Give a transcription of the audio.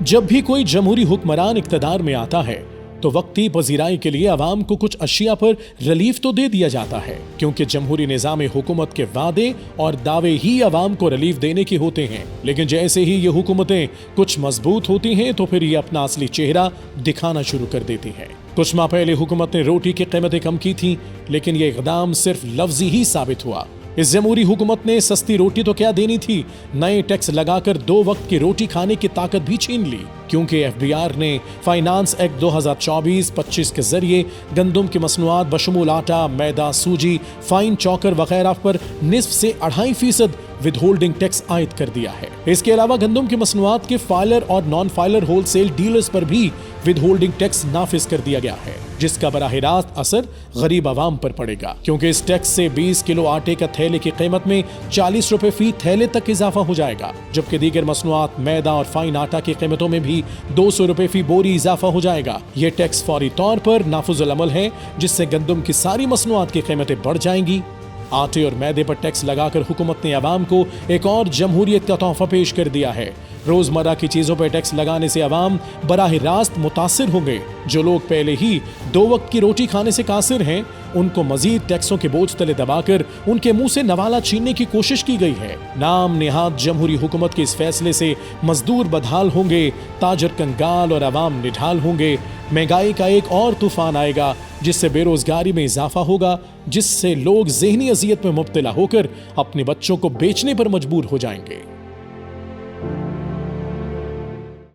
जब भी कोई जमहूरी हुक्मरान इक्तदार में आता है तो वक्ती पजीराई के लिए अवाम को कुछ अशिया पर रिलीफ तो दे दिया जाता है, क्योंकि जमहूरी निजाम हुकूमत के वादे और दावे ही अवाम को रिलीफ देने के होते हैं। लेकिन जैसे ही ये हुकूमतें कुछ मजबूत होती हैं तो फिर ये अपना असली चेहरा दिखाना शुरू कर देती हैं। कुछ माह पहले हुकूमत ने रोटी की कीमतें कम की थी, लेकिन ये इकदाम सिर्फ लफ्जी ही साबित हुआ। इस जमहूरी हुकूमत ने सस्ती रोटी तो क्या देनी थी, नए टैक्स लगाकर 2 वक्त की रोटी खाने की ताकत भी छीन ली, क्योंकि एफबीआर ने फाइनेंस एक्ट 2024-25 के जरिए गंदम की मसनूआत बशमूल आटा, मैदा, सूजी, फाइन चौकर वगैरह पर निस्फ से 2.5% विदहोल्डिंग टैक्स आयद कर दिया है। इसके अलावा गंदम की मसनूआत के फाइलर और नॉन फाइलर होलसेल डीलर्स पर भी विदहोल्डिंग टैक्स नाफिज कर दिया गया है, जिसका बराह रास्त असर गरीब आवाम पर पड़ेगा, क्योंकि इस टैक्स से 20 किलो आटे का थैले की कीमत में 40 रुपए फी थैले तक इजाफा हो जाएगा, जबकि दीगर मसनूआत, मैदा और फाइन आटा की कीमतों में भी 200 रुपए फी बोरी इजाफा हो जाएगा। ये टैक्स फौरी तौर पर नाफिजुल अमल है, जिससे गंदम की सारी मसनूआत की कीमतें बढ़ जाएंगी। आटे और मैदे पर टैक्स लगाकर हुकूमत ने अवाम को एक और जमहूरियत का तोहफा पेश कर दिया है। रोजमर्रा की चीजों पर टैक्स लगाने से अवाम बराह रास्त मुतासिर होंगे। जो लोग पहले ही 2 वक्त की रोटी खाने से कासिर हैं, उनको मजीद टैक्सों के बोझ तले दबाकर उनके मुंह से नवाला छीनने की कोशिश की गई है। नाम नेहाद जमहूरी हुकूमत के इस फैसले से मजदूर बदहाल होंगे, ताजर कंगाल और अवाम निढाल होंगे। महंगाई का एक और तूफान आएगा, जिससे बेरोजगारी में इजाफा होगा, जिससे लोग ज़हनी अजियत में मुब्तला होकर अपने बच्चों को बेचने पर मजबूर हो जाएंगे।